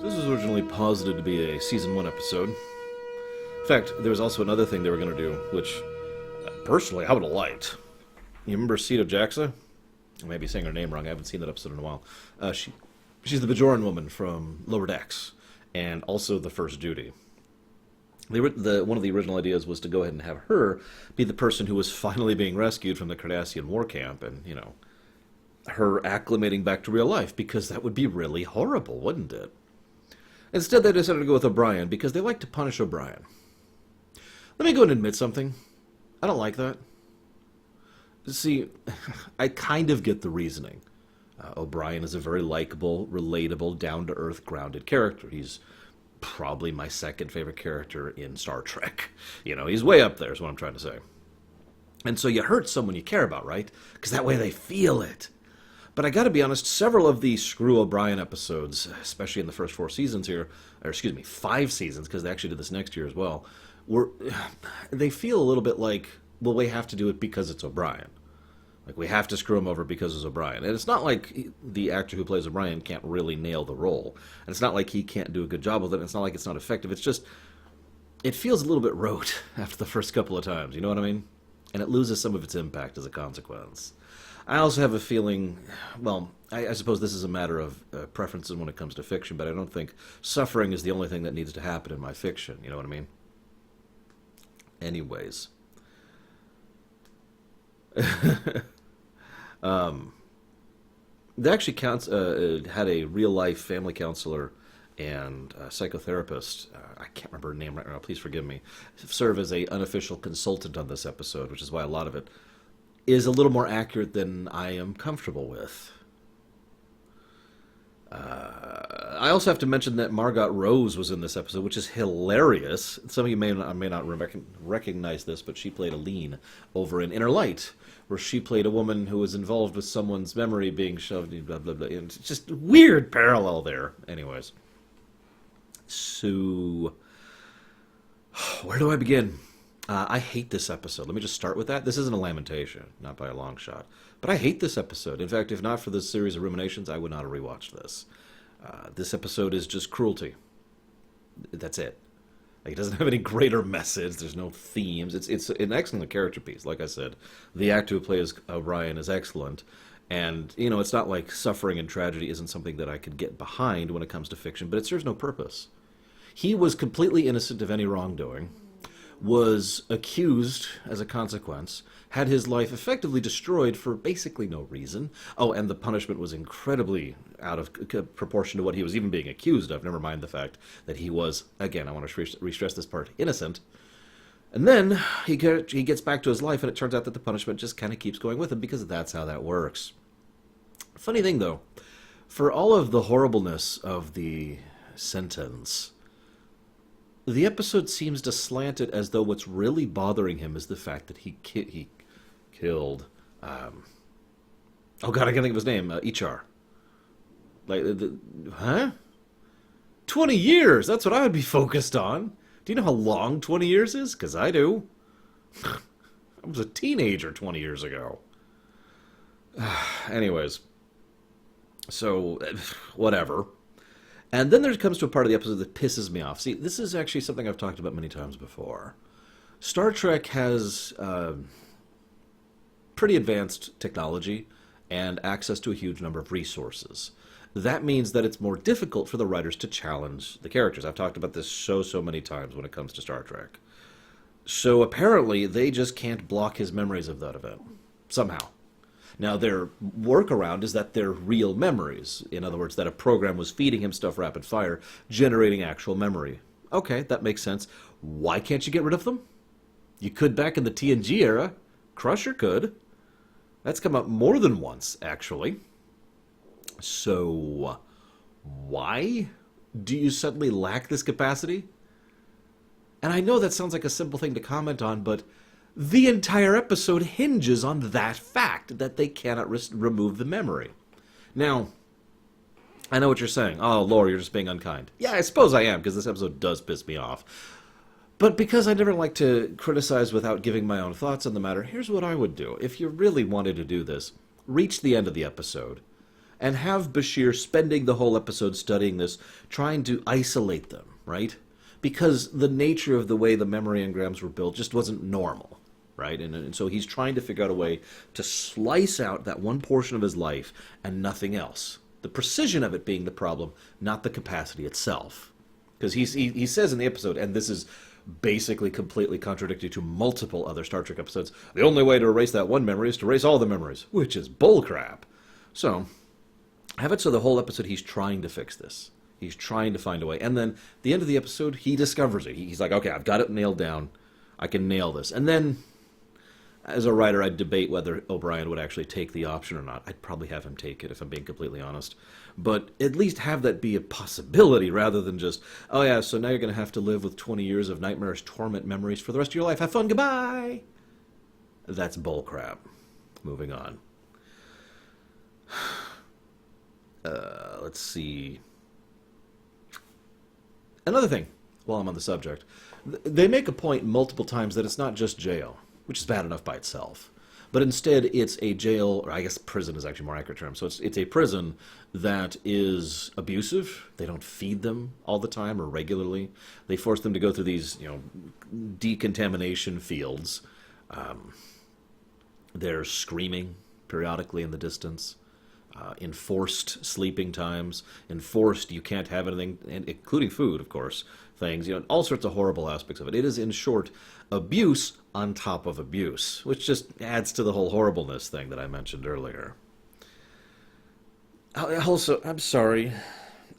This was originally posited to be a Season 1 episode. In fact, there was also another thing they were going to do, which, personally, I would have liked. You remember Sito Jaxa? I may be saying her name wrong. I haven't seen that episode in a while. She's the Bajoran woman from Lower Decks, and also the First Duty. One of the original ideas was to go ahead and have her be the person who was finally being rescued from the Cardassian war camp, and, her acclimating back to real life, because that would be really horrible, wouldn't it? Instead, they decided to go with O'Brien, because they like to punish O'Brien. Let me go and admit something. I don't like that. See, I kind of get the reasoning. O'Brien is a very likable, relatable, down-to-earth, grounded character. He's probably my second favorite character in Star Trek. He's way up there, is what I'm trying to say. And so you hurt someone you care about, right? Because that way they feel it. But I gotta be honest, several of the Screw O'Brien episodes, especially in the first 4 seasons here, or 5 seasons, because they actually did this next year as well, they feel a little bit like, well, we have to do it because it's O'Brien. Like, we have to screw him over because it's O'Brien. And it's not like the actor who plays O'Brien can't really nail the role. And it's not like he can't do a good job with it. It's not like it's not effective. It's just, it feels a little bit rote after the first couple of times. You know what I mean? And it loses some of its impact as a consequence. I also have a feeling, well, I suppose this is a matter of preferences when it comes to fiction, but I don't think suffering is the only thing that needs to happen in my fiction. You know what I mean? Anyways. They actually had a real-life family counselor and psychotherapist, I can't remember her name right now, please forgive me, serve as an unofficial consultant on this episode, which is why a lot of it is a little more accurate than I am comfortable with. I also have to mention that Margot Rose was in this episode, which is hilarious. Some of you may not recognize this, but she played Aline over in Inner Light, where she played a woman who was involved with someone's memory being shoved, blah, blah, blah. And it's just weird parallel there. Anyways. So, where do I begin? I hate this episode. Let me just start with that. This isn't a lamentation, not by a long shot. But I hate this episode. In fact, if not for this series of Ruminations, I would not have rewatched this. This episode is just cruelty. That's it. Like, it doesn't have any greater message. There's no themes. It's an excellent character piece. Like I said, the actor who plays Ryan is excellent. And, it's not like suffering and tragedy isn't something that I could get behind when it comes to fiction, but it serves no purpose. He was completely innocent of any wrongdoing, was accused as a consequence, had his life effectively destroyed for basically no reason. Oh, and the punishment was incredibly out of proportion to what he was even being accused of, never mind the fact that he was, again, I want to re-stress this part, innocent. And then he gets back to his life, and it turns out that the punishment just kind of keeps going with him, because that's how that works. Funny thing, though, for all of the horribleness of the sentence, the episode seems to slant it as though what's really bothering him is the fact that he killed, oh god, I can't think of his name, Ichar. Like, huh? 20 years, that's what I would be focused on. Do you know how long 20 years is? Because I do. I was a teenager 20 years ago. Anyways. So, whatever. And then there comes to a part of the episode that pisses me off. See, this is actually something I've talked about many times before. Star Trek has pretty advanced technology and access to a huge number of resources. That means that it's more difficult for the writers to challenge the characters. I've talked about this so many times when it comes to Star Trek. So apparently they just can't block his memories of that event. Somehow. Now, their workaround is that they're real memories. In other words, that a program was feeding him stuff rapid fire, generating actual memory. Okay, that makes sense. Why can't you get rid of them? You could back in the TNG era. Crusher could. That's come up more than once, actually. So, why do you suddenly lack this capacity? And I know that sounds like a simple thing to comment on, but the entire episode hinges on that fact, that they cannot remove the memory. Now, I know what you're saying. Oh, Laura, you're just being unkind. Yeah, I suppose I am, because this episode does piss me off. But because I never like to criticize without giving my own thoughts on the matter, here's what I would do. If you really wanted to do this, reach the end of the episode, and have Bashir spending the whole episode studying this, trying to isolate them, right? Because the nature of the way the memory engrams were built just wasn't normal, right? And so he's trying to figure out a way to slice out that one portion of his life and nothing else. The precision of it being the problem, not the capacity itself. Because he says in the episode, and this is basically completely contradictory to multiple other Star Trek episodes, the only way to erase that one memory is to erase all the memories, which is bullcrap. So, have it so the whole episode he's trying to fix this. He's trying to find a way. And then, the end of the episode, he discovers it. He's like, okay, I've got it nailed down. I can nail this. And then, as a writer, I'd debate whether O'Brien would actually take the option or not. I'd probably have him take it, if I'm being completely honest. But at least have that be a possibility, rather than just, oh yeah, so now you're going to have to live with 20 years of nightmarish torment memories for the rest of your life. Have fun, goodbye! That's bullcrap. Moving on. Let's see. Another thing, while I'm on the subject. They make a point multiple times that it's not just jail, which is bad enough by itself. But instead, it's a jail, or I guess prison is actually a more accurate term. So it's a prison that is abusive. They don't feed them all the time or regularly. They force them to go through these, decontamination fields. They're screaming periodically in the distance. Enforced sleeping times. Enforced you can't have anything, and including food, of course. Things, all sorts of horrible aspects of it. It is, in short, abuse on top of abuse, which just adds to the whole horribleness thing that I mentioned earlier. Also, I'm sorry.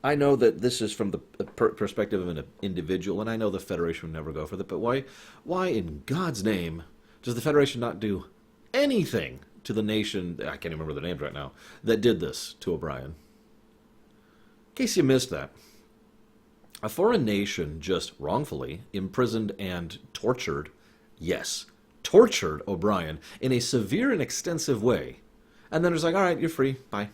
I know that this is from the perspective of an individual, and I know the Federation would never go for that, but why in God's name does the Federation not do anything to the nation, I can't even remember their names right now, that did this to O'Brien? In case you missed that, a foreign nation just wrongfully imprisoned and tortured, yes, tortured O'Brien in a severe and extensive way. And then it was like, all right, you're free, bye.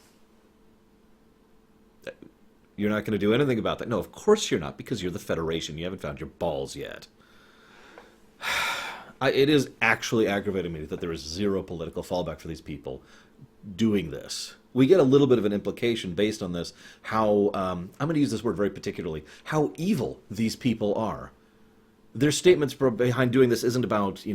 You're not going to do anything about that. No, of course you're not, because you're the Federation. You haven't found your balls yet. It is actually aggravating me that there is zero political fallback for these people doing this. We get a little bit of an implication based on this, how, I'm going to use this word very particularly, how evil these people are. Their statements behind doing this isn't about,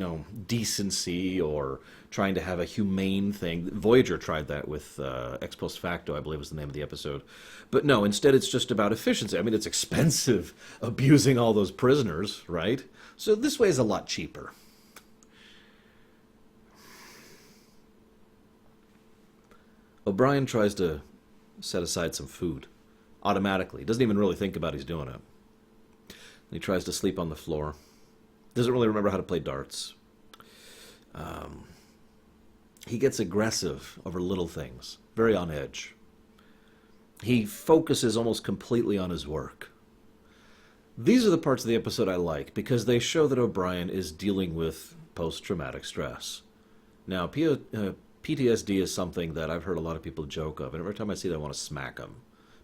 decency or trying to have a humane thing. Voyager tried that with Ex Post Facto, I believe was the name of the episode. But no, instead it's just about efficiency. I mean, it's expensive abusing all those prisoners, right? So this way is a lot cheaper. O'Brien tries to set aside some food automatically. He doesn't even really think about he's doing it. He tries to sleep on the floor. Doesn't really remember how to play darts. He gets aggressive over little things. Very on edge. He focuses almost completely on his work. These are the parts of the episode I like, because they show that O'Brien is dealing with post-traumatic stress. Now, PTSD is something that I've heard a lot of people joke of, and every time I see that I want to smack them.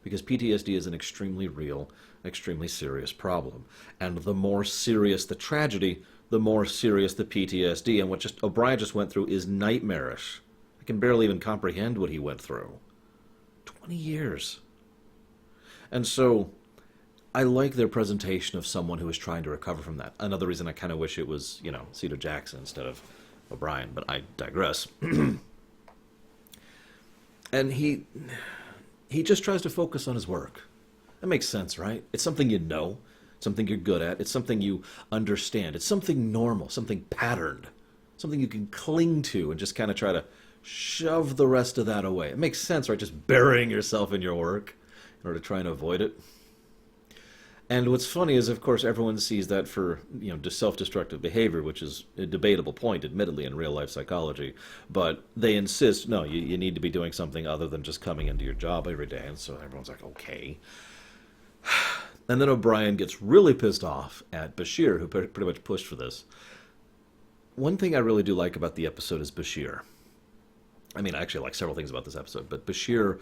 Because PTSD is an extremely real, extremely serious problem. And the more serious the tragedy, the more serious the PTSD. And what O'Brien just went through is nightmarish. I can barely even comprehend what he went through. 20 years. And so, I like their presentation of someone who is trying to recover from that. Another reason I kind of wish it was, Cedar Jackson instead of O'Brien, but I digress. And he just tries to focus on his work. That makes sense, right? It's something you know, something you're good at, it's something you understand, it's something normal, something patterned, something you can cling to and just kind of try to shove the rest of that away. It makes sense, right? Just burying yourself in your work in order to try and avoid it. And what's funny is, of course, everyone sees that for, self-destructive behavior, which is a debatable point, admittedly, in real-life psychology. But they insist, no, you need to be doing something other than just coming into your job every day. And so everyone's like, okay. And then O'Brien gets really pissed off at Bashir, who pretty much pushed for this. One thing I really do like about the episode is Bashir. I mean, I actually like several things about this episode, but Bashir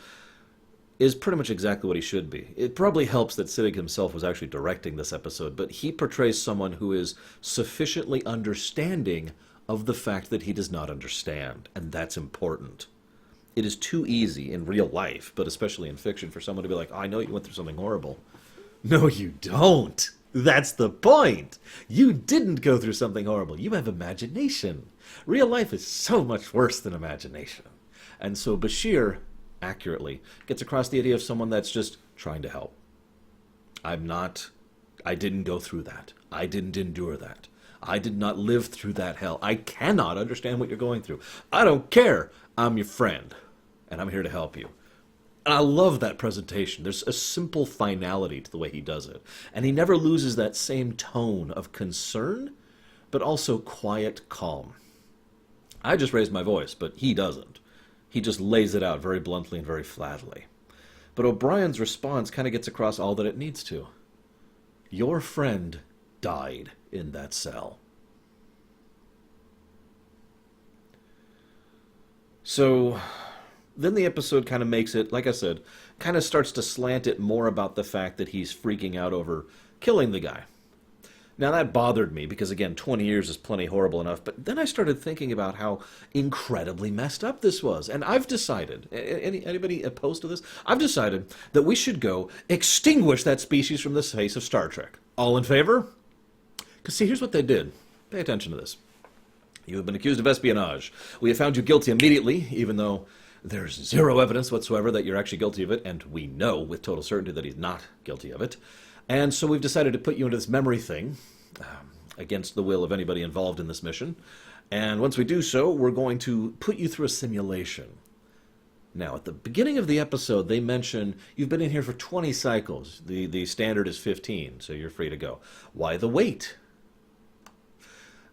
is pretty much exactly what he should be. It probably helps that Sivig himself was actually directing this episode, but he portrays someone who is sufficiently understanding of the fact that he does not understand, and that's important. It is too easy in real life, but especially in fiction, for someone to be like, oh, I know you went through something horrible. No, you don't. That's the point. You didn't go through something horrible. You have imagination. Real life is so much worse than imagination. And so Bashir, accurately, gets across the idea of someone that's just trying to help. I didn't go through that. I didn't endure that. I did not live through that hell. I cannot understand what you're going through. I don't care. I'm your friend, and I'm here to help you. And I love that presentation. There's a simple finality to the way he does it. And he never loses that same tone of concern, but also quiet calm. I just raised my voice, but he doesn't. He just lays it out very bluntly and very flatly. But O'Brien's response kind of gets across all that it needs to. Your friend died in that cell. So then the episode kind of makes it, like I said, kind of starts to slant it more about the fact that he's freaking out over killing the guy. Now that bothered me because, again, 20 years is plenty horrible enough, but then I started thinking about how incredibly messed up this was. And I've decided, anybody opposed to this? I've decided that we should go extinguish that species from the face of Star Trek. All in favor? Because see, here's what they did. Pay attention to this. You have been accused of espionage. We have found you guilty immediately, even though there's zero evidence whatsoever that you're actually guilty of it, and we know with total certainty that he's not guilty of it. And so we've decided to put you into this memory thing, against the will of anybody involved in this mission. And once we do so, we're going to put you through a simulation. Now, at the beginning of the episode, they mention you've been in here for 20 cycles. The standard is 15, so you're free to go. Why the wait?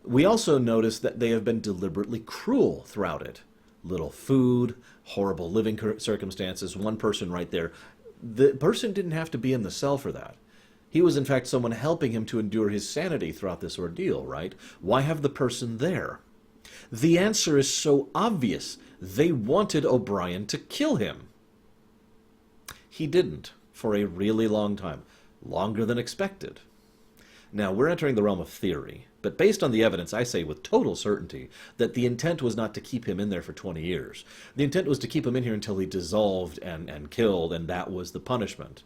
We also notice that they have been deliberately cruel throughout it. Little food, horrible living circumstances, one person right there. The person didn't have to be in the cell for that. He was, in fact, someone helping him to endure his sanity throughout this ordeal, right? Why have the person there? The answer is so obvious. They wanted O'Brien to kill him. He didn't, for a really long time. Longer than expected. Now, we're entering the realm of theory, but based on the evidence, I say with total certainty that the intent was not to keep him in there for 20 years. The intent was to keep him in here until he dissolved and killed, and that was the punishment.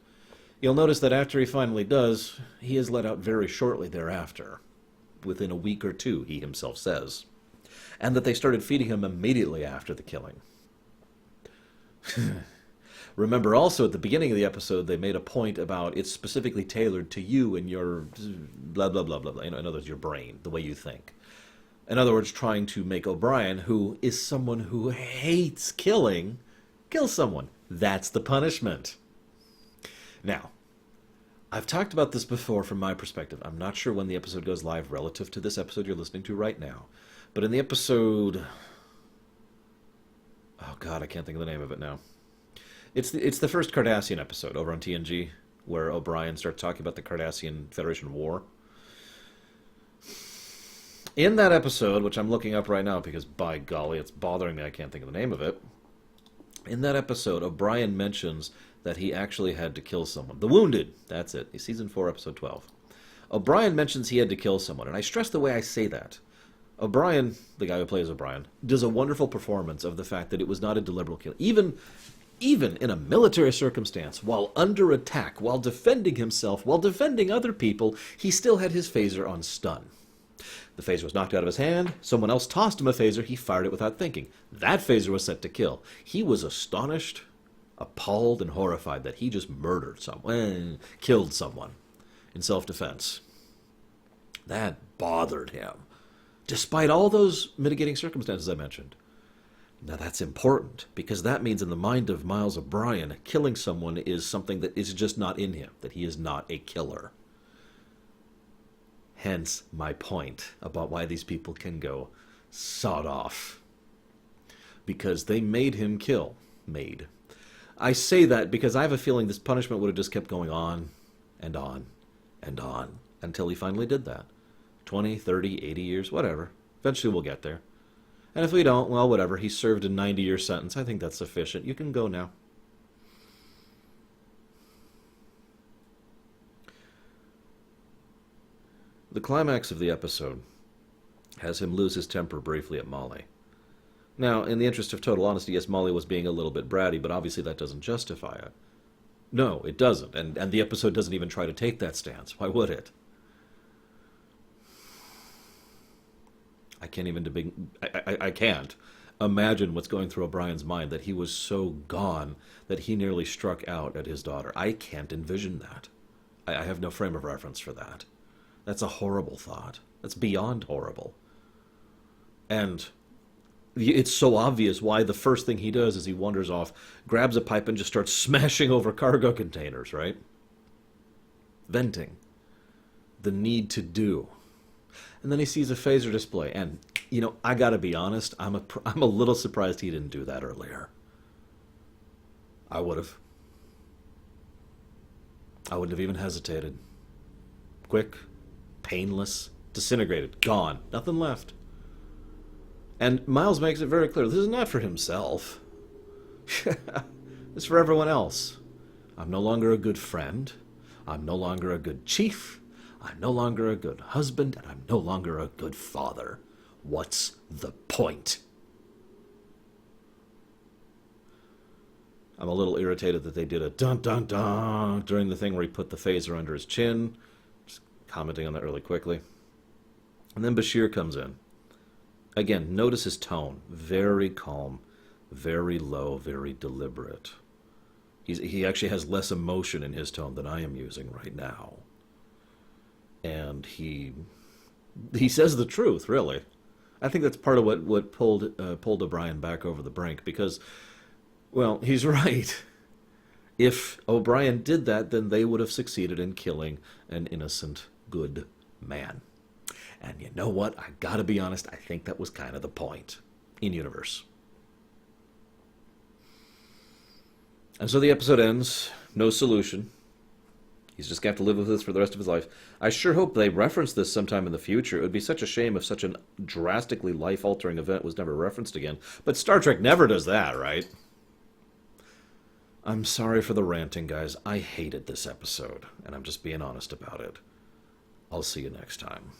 You'll notice that after he finally does, he is let out very shortly thereafter. Within a week or two, he himself says. And that they started feeding him immediately after the killing. Remember also at the beginning of the episode, they made a point about it's specifically tailored to you and your blah, blah, blah, blah, blah. In other words, your brain, the way you think. In other words, trying to make O'Brien, who is someone who hates killing, kill someone. That's the punishment. Now, I've talked about this before from my perspective. I'm not sure when the episode goes live relative to this episode you're listening to right now. But in the episode... Oh, God, I can't think of the name of it now. It's the first Cardassian episode over on TNG, where O'Brien starts talking about the Cardassian Federation War. In that episode, which I'm looking up right now because, by golly, it's bothering me, I can't think of the name of it. In that episode, O'Brien mentions that he actually had to kill someone. The Wounded, that's it. Season 4, episode 12. O'Brien mentions he had to kill someone, and I stress the way I say that. O'Brien, the guy who plays O'Brien, does a wonderful performance of the fact that it was not a deliberate kill. Even in a military circumstance, while under attack, while defending himself, while defending other people, he still had his phaser on stun. The phaser was knocked out of his hand. Someone else tossed him a phaser. He fired it without thinking. That phaser was set to kill. He was astonished, appalled, and horrified that he just murdered someone, killed someone in self-defense. That bothered him, despite all those mitigating circumstances I mentioned. Now that's important, because that means in the mind of Miles O'Brien, killing someone is something that is just not in him, that he is not a killer. Hence my point about why these people can go sawed off. Because they made him kill. Made. I say that because I have a feeling this punishment would have just kept going on and on and on until he finally did that. 20, 30, 80 years, whatever. Eventually we'll get there. And if we don't, well, whatever. He served a 90-year sentence. I think that's sufficient. You can go now. The climax of the episode has him lose his temper briefly at Molly. Now, in the interest of total honesty, yes, Molly was being a little bit bratty, but obviously that doesn't justify it. No, it doesn't. And the episode doesn't even try to take that stance. Why would it? I can't even debate. I can't imagine what's going through O'Brien's mind that he was so gone that he nearly struck out at his daughter. I can't envision that. I have no frame of reference for that. That's a horrible thought. That's beyond horrible. And it's so obvious why the first thing he does is he wanders off, grabs a pipe, and just starts smashing over cargo containers, right? Venting. The need to do. And then he sees a phaser display. And, I gotta be honest, I'm a little surprised he didn't do that earlier. I would have. I wouldn't have even hesitated. Quick, painless, disintegrated, gone, nothing left. And Miles makes it very clear, this is not for himself. It's for everyone else. I'm no longer a good friend. I'm no longer a good chief. I'm no longer a good husband. And I'm no longer a good father. What's the point? I'm a little irritated that they did a dun-dun-dun during the thing where he put the phaser under his chin. Just commenting on that really quickly. And then Bashir comes in. Again, notice his tone. Very calm, very low, very deliberate. He actually has less emotion in his tone than I am using right now. And he says the truth, really. I think that's part of what pulled O'Brien back over the brink, because, well, he's right. If O'Brien did that, then they would have succeeded in killing an innocent, good man. And you know what? I gotta be honest, I think that was kind of the point in universe. And so the episode ends. No solution. He's just going to have to live with this for the rest of his life. I sure hope they reference this sometime in the future. It would be such a shame if such a drastically life-altering event was never referenced again. But Star Trek never does that, right? I'm sorry for the ranting, guys. I hated this episode, and I'm just being honest about it. I'll see you next time.